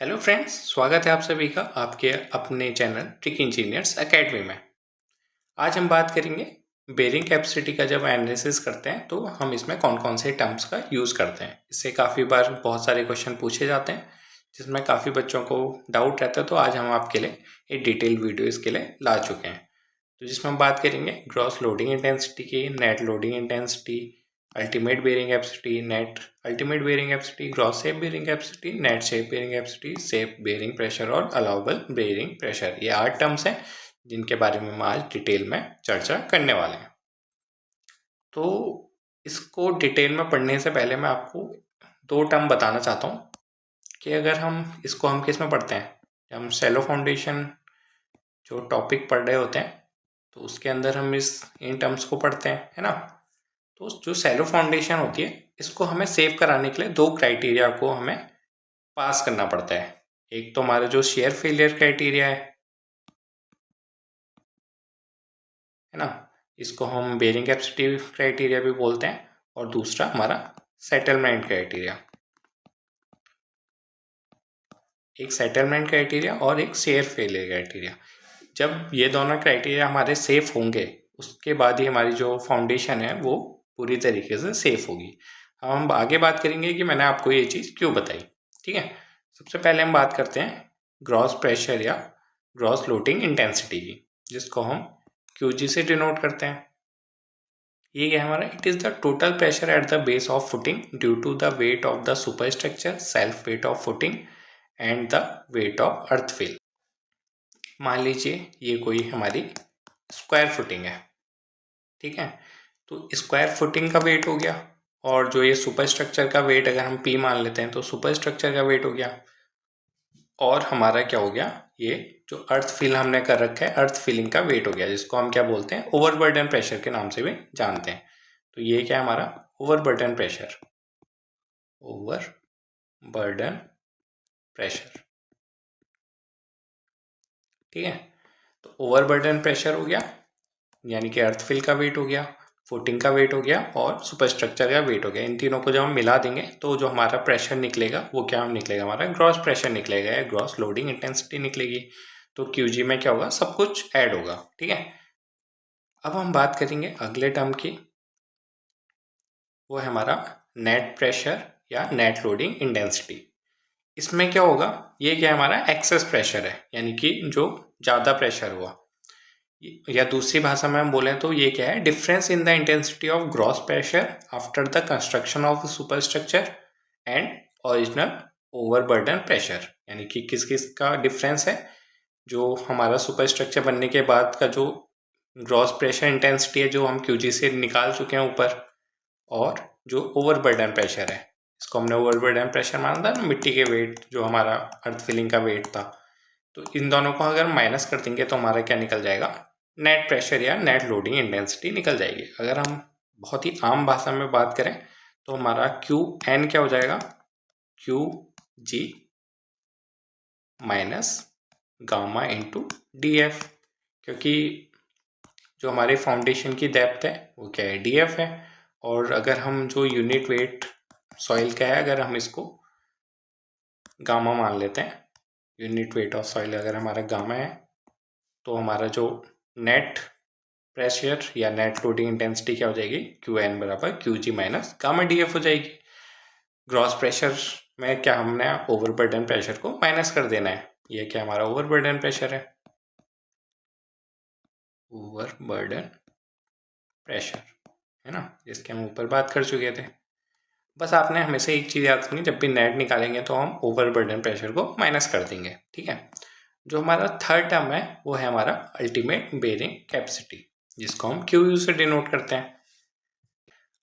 Hello friends, स्वागत है आप सभी का आपके अपने चैनल ट्रिक इंजीनियर्स एकेडमी में। आज हम बात करेंगे बेरिंग कैपेसिटी का। जब एनालिसिस करते हैं तो हम इसमें कौन कौन से टर्म्स का यूज़ करते हैं। इससे काफ़ी बार बहुत सारे क्वेश्चन पूछे जाते हैं जिसमें काफ़ी बच्चों को डाउट रहता है। तो आज हम आपके लिए एक डिटेल्ड वीडियो इसके लिए ला चुके हैं, तो जिसमें हम बात करेंगे ग्रॉस लोडिंग इंटेंसिटी की, net loading intensity, ultimate bearing capacity, net ultimate bearing capacity, gross safe bearing capacity, net safe bearing capacity, safe bearing pressure और अलाउबल बेरिंग प्रेशर। ये 8 टर्म्स हैं जिनके बारे में हम आज डिटेल में चर्चा करने वाले हैं। तो इसको डिटेल में पढ़ने से पहले मैं आपको 2 टर्म बताना चाहता हूँ कि अगर हम इसको हम किस में पढ़ते हैं। हम शैलो फाउंडेशन जो टॉपिक पढ़ रहे होते हैं तो उसके अंदर हम इन टर्म्स को पढ़ते हैं, है ना। तो जो शैलो फाउंडेशन होती है इसको हमें सेव कराने के लिए 2 क्राइटेरिया को हमें पास करना पड़ता है। एक तो हमारा जो शेयर फेलियर क्राइटेरिया है ना, इसको हम बेरिंग कैपेसिटी क्राइटेरिया भी बोलते हैं, और दूसरा हमारा सेटलमेंट क्राइटेरिया। एक सेटलमेंट क्राइटेरिया और एक शेयर फेलियर क्राइटेरिया। जब ये दोनों क्राइटेरिया हमारे सेफ होंगे उसके बाद ही हमारी जो फाउंडेशन है वो पूरी तरीके से सेफ होगी। हम आगे बात करेंगे कि मैंने आपको ये चीज़ क्यों बताई। ठीक है, सबसे पहले हम बात करते हैं ग्रॉस प्रेशर या ग्रॉस लोडिंग इंटेंसिटी की, जिसको हम क्यूजी से डिनोट करते हैं। ये क्या है हमारा, it is the total pressure at the base of footing due to the weight of the super structure, self weight of footing and the weight of earth fill. मान लीजिए ये कोई हमारी स्क्वायर फुटिंग है, ठीक है। तो स्क्वायर फुटिंग का वेट हो गया, और जो ये सुपर स्ट्रक्चर का वेट अगर हम पी मान लेते हैं तो सुपर स्ट्रक्चर का वेट हो गया, और हमारा क्या हो गया, ये जो अर्थ फिल हमने कर रखा है अर्थ फिलिंग का वेट हो गया, जिसको हम क्या बोलते हैं, ओवरबर्डन प्रेशर के नाम से भी जानते हैं। तो ये क्या है हमारा ओवरबर्डन प्रेशर, ओवरबर्डन प्रेशर। ठीक है, तो ओवरबर्डन प्रेशर हो गया यानी कि अर्थ फिल का वेट हो गया, फुटिंग का वेट हो गया और सुपरस्ट्रक्चर का वेट हो गया। इन तीनों को जब हम मिला देंगे तो जो हमारा प्रेशर निकलेगा वो क्या निकलेगा, हमारा ग्रॉस प्रेशर निकलेगा या ग्रॉस लोडिंग इंटेंसिटी निकलेगी। तो क्यूजी में क्या होगा, सब कुछ ऐड होगा। ठीक है, अब हम बात करेंगे अगले टर्म की, वो है हमारा नेट प्रेशर या नेट लोडिंग इंटेंसिटी। इसमें क्या होगा, ये क्या है हमारा एक्सेस प्रेशर है, यानी कि जो ज़्यादा प्रेशर हुआ, या दूसरी भाषा में हम बोलें तो ये क्या है, difference in the intensity of gross pressure after the construction of super structure and original overburden pressure. यानी कि किस किस का डिफरेंस है, जो हमारा सुपर स्ट्रक्चर बनने के बाद का जो ग्रॉस प्रेशर इंटेंसिटी है जो हम क्यूजी से निकाल चुके हैं ऊपर, और जो ओवरबर्डन प्रेशर है, इसको हमने ओवरबर्डन प्रेशर माना था ना, मिट्टी के वेट जो हमारा अर्थ फिलिंग का वेट था। तो इन दोनों को अगर माइनस कर देंगे तो हमारा क्या निकल जाएगा, नेट प्रेशर या नेट लोडिंग इंटेंसिटी निकल जाएगी। अगर हम बहुत ही आम भाषा में बात करें तो हमारा क्यू एन क्या हो जाएगा, Q G minus gamma into D F, क्योंकि जो हमारे फाउंडेशन की डेप्थ है वो क्या है, डी एफ है। और अगर हम जो यूनिट वेट सॉइल का है अगर हम इसको गामा मान लेते हैं, यूनिट वेट ऑफ सॉइल अगर हमारा गामा है, तो हमारा जो नेट प्रेशर या नेट लोडिंग इंटेंसिटी क्या हो जाएगी, क्यू एन बराबर Q G minus gamma D F हो जाएगी। ग्रॉस प्रेशर में क्या हमने ओवरबर्डन प्रेशर को माइनस कर देना है, ये क्या हमारा ओवरबर्डन प्रेशर है, ओवरबर्डन प्रेशर, है ना, जिसके हम ऊपर बात कर चुके थे। बस आपने हमेशा एक चीज़ याद रखनी, जब भी नेट निकालेंगे तो हम ओवरबर्डन प्रेशर को माइनस कर देंगे। ठीक है, जो हमारा थर्ड टर्म है वो है हमारा अल्टीमेट बेरिंग कैपेसिटी, जिसको हम क्यू यू से डिनोट करते हैं।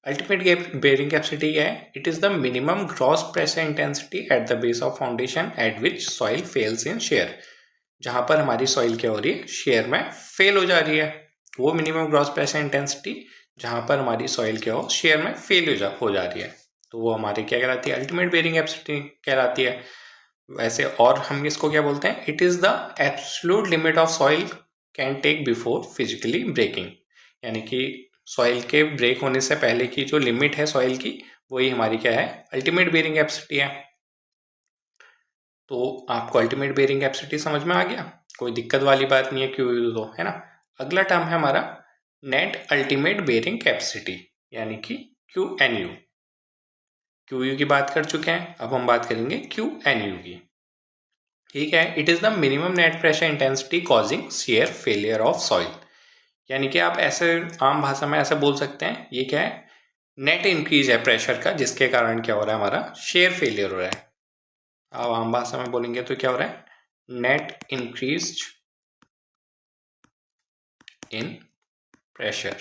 अल्टीमेट बेरिंग कैपेसिटी है, it is the minimum gross pressure intensity at the base of foundation eight which soil fails in share. जहां पर हमारी सॉइल क्या हो रही है, शेयर में फेल हो जा रही है, वो मिनिमम ग्रॉस प्रेशर इंटेंसिटी जहां पर हमारी सॉइल क्या हो, शेयर में फेल हो जा रही है, तो वो हमारी क्या कहलाती है, अल्टीमेट बेरिंग कैपेसिटी कहलाती है। वैसे और हम इसको क्या बोलते हैं, it is the absolute limit of soil can take before physically breaking. यानी कि सॉइल के ब्रेक होने से पहले की जो लिमिट है सॉइल की, वही हमारी क्या है, अल्टीमेट बेरिंग कैपेसिटी है। तो आपको अल्टीमेट बेयरिंग कैपेसिटी समझ में आ गया, कोई दिक्कत वाली बात नहीं है क्यू यू, तो है ना। अगला टर्म है हमारा नेट अल्टीमेट बेयरिंग कैपेसिटी, यानी कि Q N U. Q U की बात कर चुके हैं, अब हम बात करेंगे क्यू एन यू की। ठीक है, it is the minimum net pressure intensity causing shear failure of soil, यानी कि आप ऐसे आम भाषा में ऐसे बोल सकते हैं, ये क्या है, नेट इंक्रीज है प्रेशर का, जिसके कारण क्या हो रहा है, हमारा शेयर फेलियर हो रहा है। अब आम भाषा में बोलेंगे तो क्या हो रहा है, net increase in pressure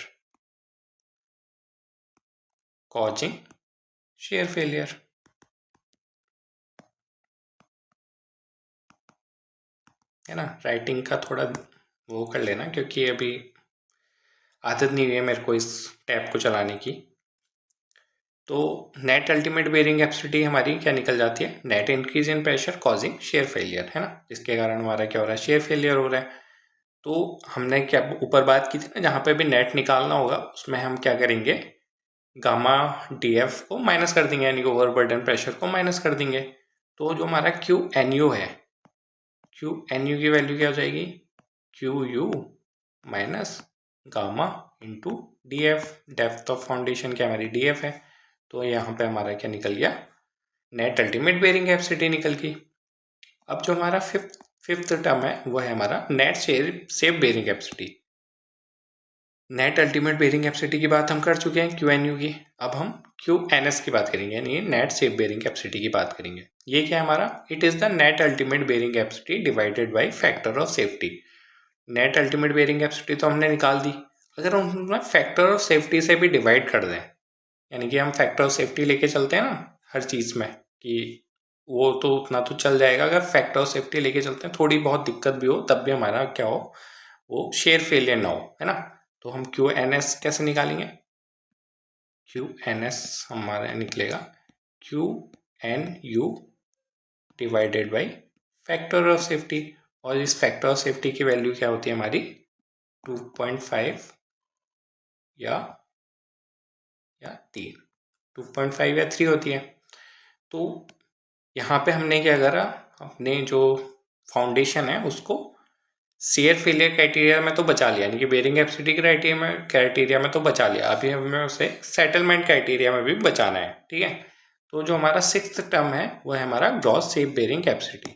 causing share failure, है ना। राइटिंग का थोड़ा वो कर लेना, क्योंकि अभी आदत नहीं है मेरे को इस टैब को चलाने की। तो नेट अल्टीमेट बेयरिंग कैपेसिटी हमारी क्या निकल जाती है, net increase in pressure causing share failure, है ना, जिसके कारण हमारा क्या हो रहा है, शेयर फेलियर हो रहा है। तो हमने क्या ऊपर बात की थी ना, जहाँ पे भी नेट निकालना होगा उसमें हम क्या करेंगे, गामा डी एफ को माइनस कर देंगे, यानी कि ओवरबर्डन प्रेशर को माइनस कर देंगे। तो जो हमारा क्यू एन यू है, क्यू एन यू की वैल्यू क्या हो जाएगी, Q U minus gamma into D F, depth of foundation क्या हमारी डी एफ है। तो यहाँ पे हमारा क्या निकल गया, नेट अल्टीमेट बेयरिंग कैपेसिटी निकल गई। अब जो हमारा फिफ्थ टर्म है वो है हमारा net safe bearing capacity. Net ultimate bearing capacity की बात हम कर चुके हैं क्यू एन यू की। अब हम क्यू एन एस की बात करेंगे, यानी नेट सेफ बेयरिंग कैपेसिटी की बात करेंगे। ये क्या है हमारा, it is the net ultimate bearing capacity divided by factor of safety. Net ultimate bearing capacity तो हमने निकाल दी, अगर हम फैक्टर ऑफ सेफ्टी से भी डिवाइड कर दें, यानी कि हम फैक्टर ऑफ सेफ्टी लेके चलते हैं ना हर चीज़ में, कि वो तो उतना तो चल जाएगा, अगर फैक्टर ऑफ सेफ्टी लेके चलते हैं, थोड़ी बहुत दिक्कत भी हो तब भी हमारा क्या हो, वो शेयर फेलियर ना हो, है ना। तो हम क्यू एन एस कैसे निकालेंगे, क्यू एन एस हमारा निकलेगा Q N U divided by factor of safety, और इस फैक्टर ऑफ सेफ्टी की वैल्यू क्या होती है हमारी 2.5 या 3, 2.5 या 3 होती है। तो यहाँ पे हमने क्या करा, अपने जो फाउंडेशन है उसको शेयर फेलियर क्राइटेरिया में तो बचा लिया, यानी कि बेयरिंग कैपेसिटी क्राइटेरिया में तो बचा लिया, अभी हमें उसे सेटलमेंट क्राइटेरिया में भी बचाना है, ठीक है। तो जो हमारा सिक्स्थ टर्म है वो है हमारा ग्रॉस सेफ बेयरिंग कैपेसिटी,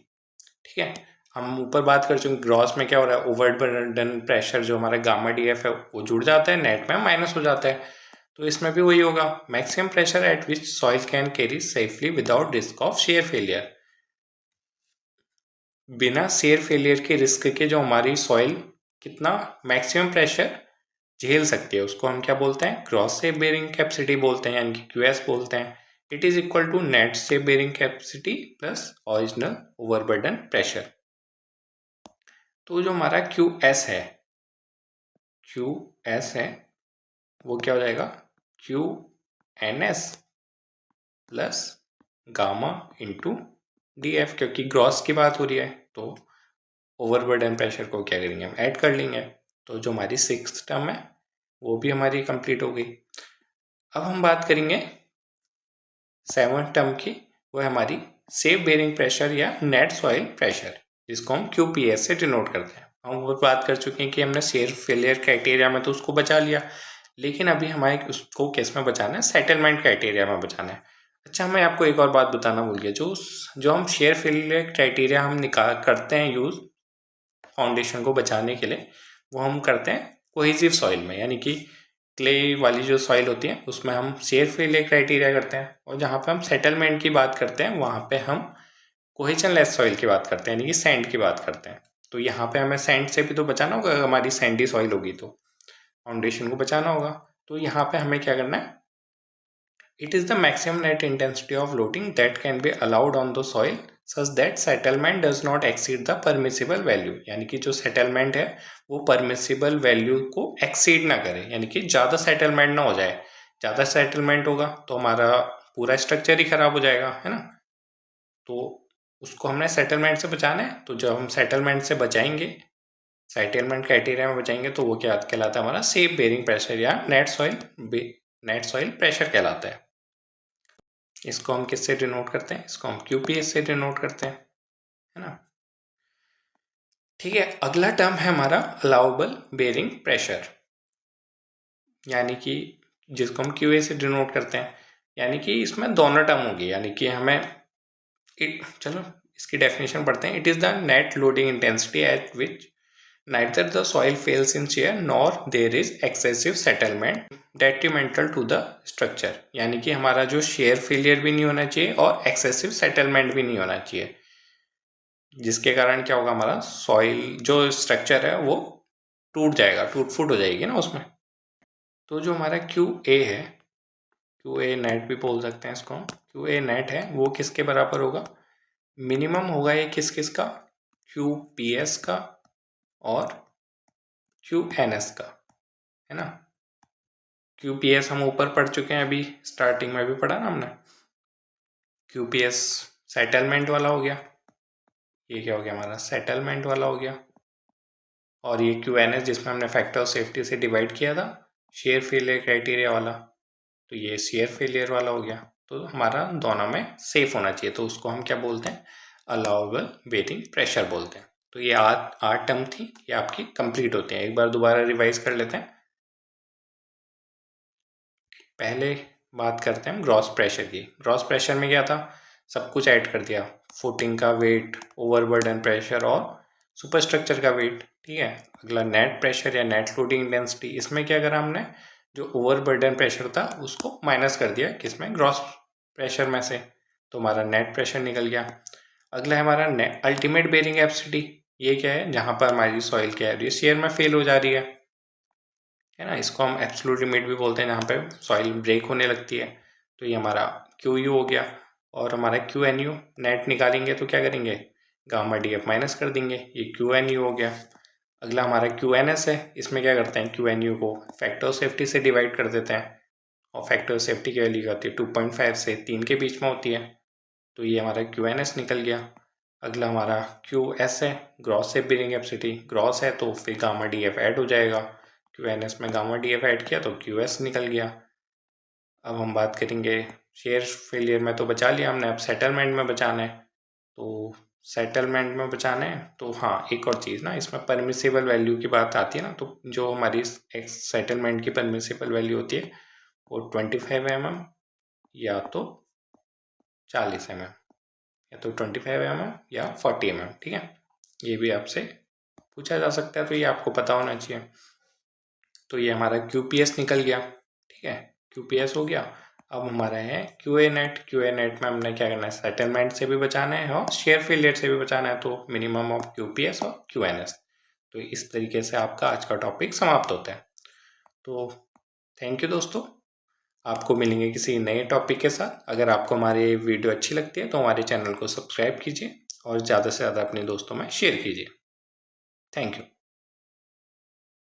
ठीक है। हम ऊपर बात कर चुके, ग्रॉस में क्या हो रहा है, ओवरबर्डन प्रेशर जो हमारा गामा डी एफ है वो जुड़ जाता है, नेट में माइनस हो जाता है। तो इसमें भी वही होगा, maximum pressure at which soil can carry safely without risk of share failure. बिना शेयर फेलियर के रिस्क के जो हमारी सॉइल कितना मैक्सिमम प्रेशर झेल सकती है, उसको हम क्या बोलते हैं, ग्रॉस सेफ बेयरिंग कैपेसिटी बोलते हैं, यानी कि क्यूएस बोलते हैं। It is equal to net safe bearing capacity plus original overburden pressure. तो जो हमारा क्यू एस है, क्यू एस है वो क्या हो जाएगा, Q N S plus gamma into D F, क्योंकि ग्रॉस की बात हो रही है तो ओवरबर्डन प्रेशर को क्या करेंगे, हम ऐड कर लेंगे। तो जो हमारी सिक्स्थ टर्म है वो भी हमारी कंप्लीट हो गई। अब हम बात करेंगे सेवंथ टर्म की, वो है हमारी सेफ बेयरिंग प्रेशर या नेट सॉइल प्रेशर, जिसको हम QPS से डिनोट करते हैं। हम वो बात कर चुके हैं कि हमने शेयर फेलियर क्राइटेरिया में तो उसको बचा लिया, लेकिन अभी हमारे उसको किस में बचाना है, सेटलमेंट क्राइटेरिया में बचाना है। अच्छा, मैं आपको एक और बात बताना भूल गया, जो हम शेयर फेलियर क्राइटेरिया हम निकाल करते हैं यूज़ फाउंडेशन को बचाने के लिए, वो हम करते हैं कोहेसिव सॉइल में, यानी कि क्ले वाली जो सॉइल होती है उसमें हम शेयर फेलियर क्राइटेरिया करते हैं, और जहाँ पे हम सेटलमेंट की बात करते हैं वहाँ पे हम कोहेजन लेस सॉइल की बात करते हैं, यानी कि सैंड की बात करते हैं। तो यहाँ पे हमें सैंड से भी तो बचाना होगा, अगर हमारी सैंडी सॉइल होगी तो फाउंडेशन को बचाना होगा। तो यहाँ पे हमें क्या करना है, it is the maximum net intensity of loading that can be allowed on the soil such that settlement does not exceed the permissible value, यानी कि जो सेटलमेंट है वो परमिसिबल वैल्यू को एक्सीड ना करे, यानी कि ज़्यादा सेटलमेंट ना हो जाए। ज़्यादा सेटलमेंट होगा तो हमारा पूरा स्ट्रक्चर ही खराब हो जाएगा, है ना। तो उसको हमने सेटलमेंट से बचाना है, तो जब हम सेटलमेंट से बचाएंगे, सेटलमेंट क्राइटेरिया में बचाएंगे, तो वो क्या कहलाता है, हमारा सेफ बेयरिंग प्रेशर या नेट सॉइल प्रेशर कहलाता है। इसको हम किससे डिनोट करते हैं, इसको हम QPS से डिनोट करते हैं। है ना। ठीक है, अगला टर्म है हमारा अलाउबल बेरिंग प्रेशर, यानी कि जिसको हम क्यूए से डिनोट करते हैं, यानी कि इसमें दोनों टर्म होगी, यानी कि हमें चलो इसकी डेफिनेशन पढ़ते हैं। It is the net loading intensity at which neither the soil fails in shear nor there is excessive settlement detrimental to the structure, यानी कि हमारा जो शेयर फेलियर भी नहीं होना चाहिए और एक्सेसिव सेटलमेंट भी नहीं होना चाहिए, जिसके कारण क्या होगा, हमारा सॉइल जो स्ट्रक्चर है वो टूट जाएगा, टूट फूट हो जाएगी ना उसमें। तो जो हमारा क्यू ए है, क्यू ए नेट भी बोल सकते हैं इसको, क्यू ए नेट है वो किसके बराबर होगा, मिनिमम होगा ये किस किस का, क्यू पी एस का और क्यू एन एस का, है ना। QPS हम ऊपर पढ़ चुके हैं, अभी स्टार्टिंग में भी पढ़ा ना हमने। QPS सेटलमेंट वाला हो गया, ये क्या हो गया हमारा सेटलमेंट वाला हो गया, और ये QNS जिसमें हमने फैक्टर ऑफ सेफ्टी से डिवाइड किया था शेयर फेलियर क्राइटेरिया वाला, तो ये शेयर फेलियर वाला हो गया। तो हमारा दोनों में सेफ होना चाहिए, तो उसको हम क्या बोलते हैं, अलाउबल बेरिंग प्रेशर बोलते हैं। तो ये आठ टर्म थी, ये आपकी कंप्लीट होते हैं। एक बार दोबारा रिवाइज कर लेते हैं। पहले बात करते हैं हम ग्रॉस प्रेशर की। ग्रॉस प्रेशर में क्या था, सब कुछ ऐड कर दिया, फुटिंग का वेट, ओवरबर्डन प्रेशर और सुपरस्ट्रक्चर का वेट। ठीक है, अगला नेट प्रेशर या नेट लोडिंग इंटेंसिटी, इसमें क्या करा हमने, जो ओवरबर्डन प्रेशर था उसको माइनस कर दिया किसमें, ग्रॉस प्रेशर में से, तो हमारा नेट प्रेशर निकल गया। अगला है हमारा अल्टीमेट बेरिंग कैपेसिटी, ये क्या है, जहाँ पर हमारी सॉइल क्या है, शेयर में फेल हो जा रही है ना, इसको हम एब्सोल्यूट लिमिट भी बोलते हैं, जहाँ पे सॉइल ब्रेक होने लगती है। तो ये हमारा क्यू यू हो गया, और हमारा क्यू एन यू नेट निकालेंगे तो क्या करेंगे, गामा डी एफ माइनस कर देंगे, ये क्यू एन यू हो गया। अगला हमारा क्यू एन एस है, इसमें क्या करते हैं, क्यू एन यू को फैक्टर ऑफ सेफ्टी से डिवाइड कर देते हैं, और फैक्टर ऑफ सेफ्टी की वैल्यू होती है 2.5 से 3 के बीच में होती है, तो ये हमारा क्यू एन एस निकल गया। अगला हमारा क्यू एस है, gross safe bearing capacity, gross है तो फिर गामा डी एफ ऐड हो जाएगा, क्यू एन एस में गामा डी एफ ऐड किया तो क्यू एस निकल गया। अब हम बात करेंगे शेयर फेलियर में, तो बचा लिया हमने, अब सेटलमेंट में बचाना है। तो सेटलमेंट में बचाना है तो हाँ, एक और चीज़ ना, इसमें परमिसेबल वैल्यू की बात आती है ना, तो जो हमारी सेटलमेंट की परमिसेबल वैल्यू होती है वो 25 mm या तो 40 mm, या तो 25 mm या 40 mm। ठीक है, ये भी आपसे पूछा जा सकता है, तो ये आपको पता होना चाहिए। तो ये हमारा QPS निकल गया। ठीक है, QPS हो गया। अब हमारा है QA नेट। QA नेट में हमने क्या करना है, सेटलमेंट से भी बचाना है और शेयर फेलियर से भी बचाना है, तो मिनिमम ऑफ QPS और QNS। तो इस तरीके से आपका आज का टॉपिक समाप्त होता है। तो थैंक यू दोस्तों, आपको मिलेंगे किसी नए टॉपिक के साथ। अगर आपको हमारी वीडियो अच्छी लगती है तो हमारे चैनल को सब्सक्राइब कीजिए और ज़्यादा से ज़्यादा अपने दोस्तों में शेयर कीजिए। Thank you.